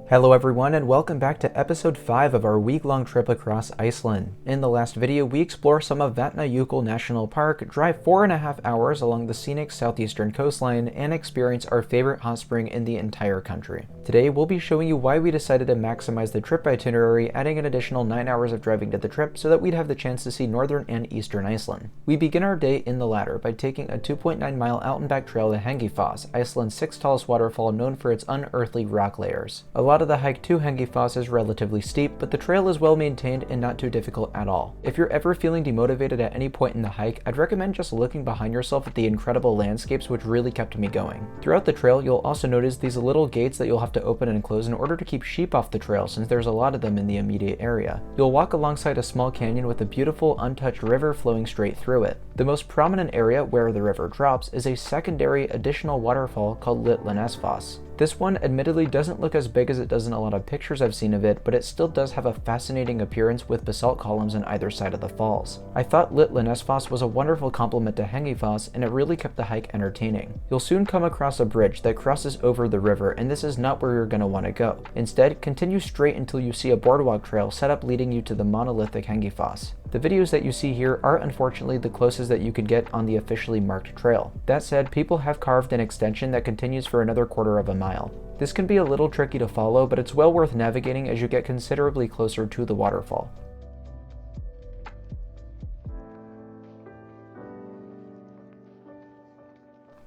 Hello everyone and welcome back to episode 5 of our week-long trip across Iceland. In the last video, we explore some of Vatnajökull National Park, drive 4.5 hours along the scenic southeastern coastline, and experience our favorite hot spring in the entire country. Today, we'll be showing you why we decided to maximize the trip itinerary, adding an additional 9 hours of driving to the trip so that we'd have the chance to see northern and eastern Iceland. We begin our day in the latter by taking a 2.9-mile out and back trail to Hengifoss, Iceland's 6th tallest waterfall known for its unearthly rock layers. A lot of the hike to Hengifoss is relatively steep, but the trail is well maintained and not too difficult at all. If you're ever feeling demotivated at any point in the hike, I'd recommend just looking behind yourself at the incredible landscapes which really kept me going. Throughout the trail, you'll also notice these little gates that you'll have to open and close in order to keep sheep off the trail since there's a lot of them in the immediate area. You'll walk alongside a small canyon with a beautiful untouched river flowing straight through it. The most prominent area where the river drops is a secondary additional waterfall called Dettifoss. This one admittedly doesn't look as big as it does in a lot of pictures I've seen of it, but it still does have a fascinating appearance with basalt columns on either side of the falls. I thought Dettifoss was a wonderful complement to Hengifoss, and it really kept the hike entertaining. You'll soon come across a bridge that crosses over the river, and this is not where you're going to want to go. Instead, continue straight until you see a boardwalk trail set up leading you to the monolithic Hengifoss. The videos that you see here are unfortunately the closest that you could get on the officially marked trail. That said, people have carved an extension that continues for another quarter of a mile. This can be a little tricky to follow, but it's well worth navigating as you get considerably closer to the waterfall.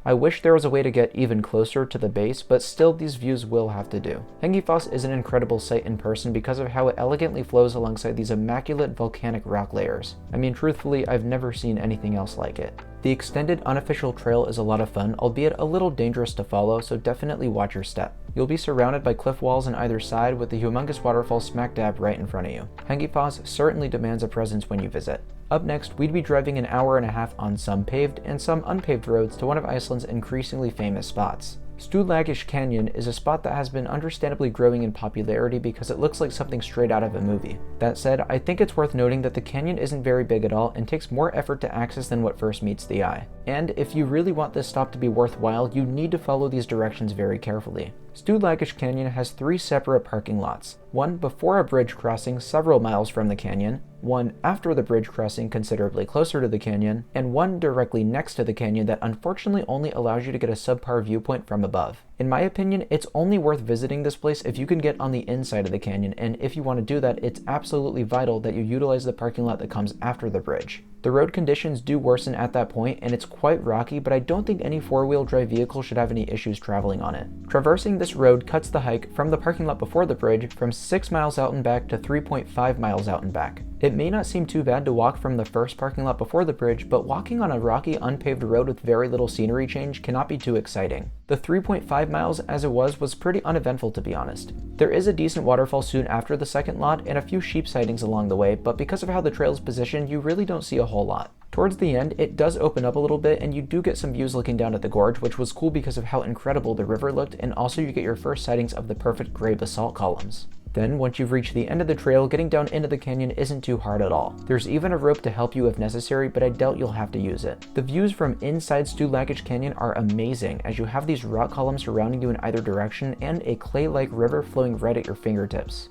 I wish there was a way to get even closer to the base, but still these views will have to do. Hengifoss is an incredible sight in person because of how it elegantly flows alongside these immaculate volcanic rock layers. I mean, truthfully, I've never seen anything else like it. The extended unofficial trail is a lot of fun, albeit a little dangerous to follow, so definitely watch your step. You'll be surrounded by cliff walls on either side with the humongous waterfall smack dab right in front of you. Hengifoss certainly demands a presence when you visit. Up next, we'd be driving an hour and a half on some paved and some unpaved roads to one of Iceland's increasingly famous spots. Studlagil Canyon is a spot that has been understandably growing in popularity because it looks like something straight out of a movie. That said, I think it's worth noting that the canyon isn't very big at all and takes more effort to access than what first meets the eye. And if you really want this stop to be worthwhile, you need to follow these directions very carefully. Studlagil Canyon has 3 separate parking lots, one before a bridge crossing several miles from the canyon, one after the bridge crossing considerably closer to the canyon, and one directly next to the canyon that unfortunately only allows you to get a subpar viewpoint from above. In my opinion, it's only worth visiting this place if you can get on the inside of the canyon, and if you want to do that, it's absolutely vital that you utilize the parking lot that comes after the bridge. The road conditions do worsen at that point, and it's quite rocky, but I don't think any 4-wheel drive vehicle should have any issues traveling on it. Traversing this road cuts the hike from the parking lot before the bridge from 6 miles out and back to 3.5 miles out and back. It may not seem too bad to walk from the first parking lot before the bridge, but walking on a rocky, unpaved road with very little scenery change cannot be too exciting. The 3.5 miles as it was pretty uneventful to be honest. There is a decent waterfall soon after the second lot and a few sheep sightings along the way, but because of how the trail is positioned, you really don't see a whole lot. Towards the end, it does open up a little bit and you do get some views looking down at the gorge, which was cool because of how incredible the river looked, and also you get your first sightings of the perfect gray basalt columns. Then, once you've reached the end of the trail, getting down into the canyon isn't too hard at all. There's even a rope to help you if necessary, but I doubt you'll have to use it. The views from inside Studlagil Canyon are amazing, as you have these rock columns surrounding you in either direction and a clay-like river flowing right at your fingertips.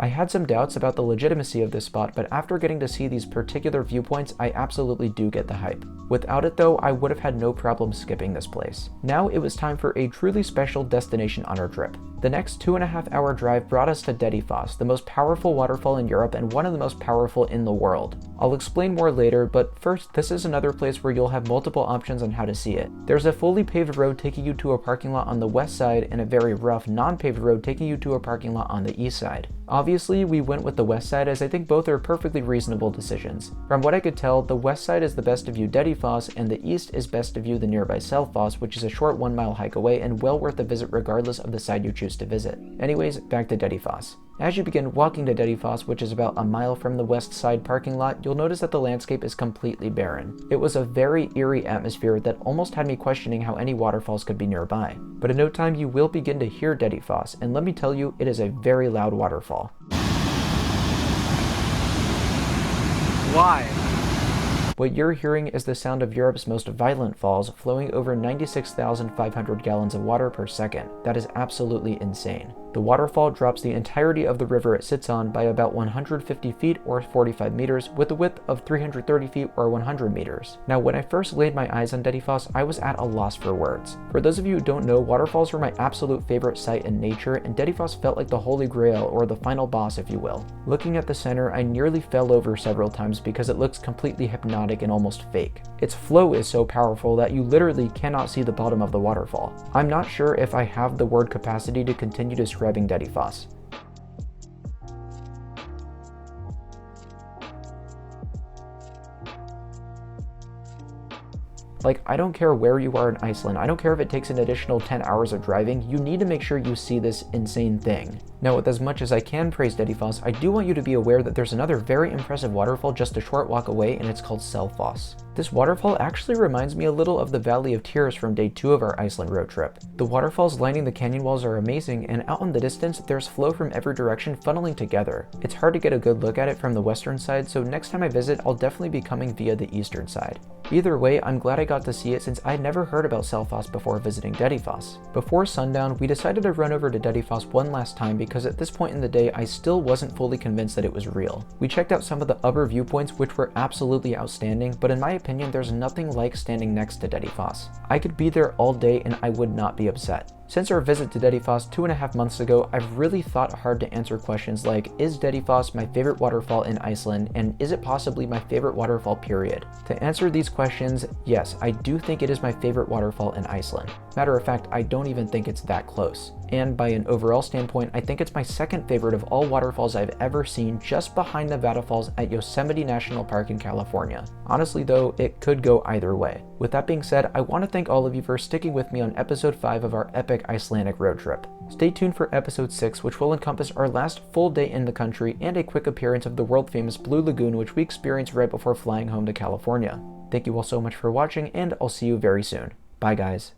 I had some doubts about the legitimacy of this spot, but after getting to see these particular viewpoints, I absolutely do get the hype. Without it though, I would have had no problem skipping this place. Now it was time for a truly special destination on our trip. The next 2.5-hour drive brought us to Dettifoss, the most powerful waterfall in Europe and one of the most powerful in the world. I'll explain more later, but first, this is another place where you'll have multiple options on how to see it. There's a fully paved road taking you to a parking lot on the west side and a very rough non-paved road taking you to a parking lot on the east side. Obviously, we went with the west side as I think both are perfectly reasonable decisions. From what I could tell, the west side is the best to view Dettifoss and the east is best to view the nearby Selfoss, which is a short 1-mile hike away and well worth the visit regardless of the side you choose to visit. Anyways, back to Dettifoss. As you begin walking to Dettifoss, which is about a mile from the west side parking lot, you'll notice that the landscape is completely barren. It was a very eerie atmosphere that almost had me questioning how any waterfalls could be nearby. But in no time you will begin to hear Dettifoss, and let me tell you, it is a very loud waterfall. Why? What you're hearing is the sound of Europe's most violent falls, flowing over 96,500 gallons of water per second. That is absolutely insane. The waterfall drops the entirety of the river it sits on by about 150 feet or 45 meters, with a width of 330 feet or 100 meters. Now, when I first laid my eyes on Dettifoss, I was at a loss for words. For those of you who don't know, waterfalls are my absolute favorite sight in nature, and Dettifoss felt like the holy grail, or the final boss if you will. Looking at the center, I nearly fell over several times because it looks completely hypnotic and almost fake. Its flow is so powerful that you literally cannot see the bottom of the waterfall. I'm not sure if I have the word capacity to continue describing Dettifoss. Like, I don't care where you are in Iceland, I don't care if it takes an additional 10 hours of driving, you need to make sure you see this insane thing. Now, with as much as I can praise Dettifoss, I do want you to be aware that there's another very impressive waterfall just a short walk away, and it's called Selfoss. This waterfall actually reminds me a little of the Valley of Tears from day 2 of our Iceland road trip. The waterfalls lining the canyon walls are amazing, and out in the distance, there's flow from every direction funneling together. It's hard to get a good look at it from the western side, so next time I visit, I'll definitely be coming via the eastern side. Either way, I'm glad I got to see it since I'd never heard about Selfoss before visiting Dettifoss. Before sundown, we decided to run over to Dettifoss one last time because at this point in the day, I still wasn't fully convinced that it was real. We checked out some of the upper viewpoints, which were absolutely outstanding, but in my opinion, there's nothing like standing next to Dettifoss. I could be there all day and I would not be upset. Since our visit to Dettifoss 2.5 months ago, I've really thought hard to answer questions like, is Dettifoss my favorite waterfall in Iceland, and is it possibly my favorite waterfall period? To answer these questions, yes, I do think it is my favorite waterfall in Iceland. Matter of fact, I don't even think it's that close. And by an overall standpoint, I think it's my second favorite of all waterfalls I've ever seen, just behind the Waterfalls at Yosemite National Park in California. Honestly though, it could go either way. With that being said, I want to thank all of you for sticking with me on episode 5 of our epic Icelandic road trip. Stay tuned for episode 6, which will encompass our last full day in the country and a quick appearance of the world famous Blue Lagoon, which we experienced right before flying home to California. Thank you all so much for watching, and I'll see you very soon. Bye guys.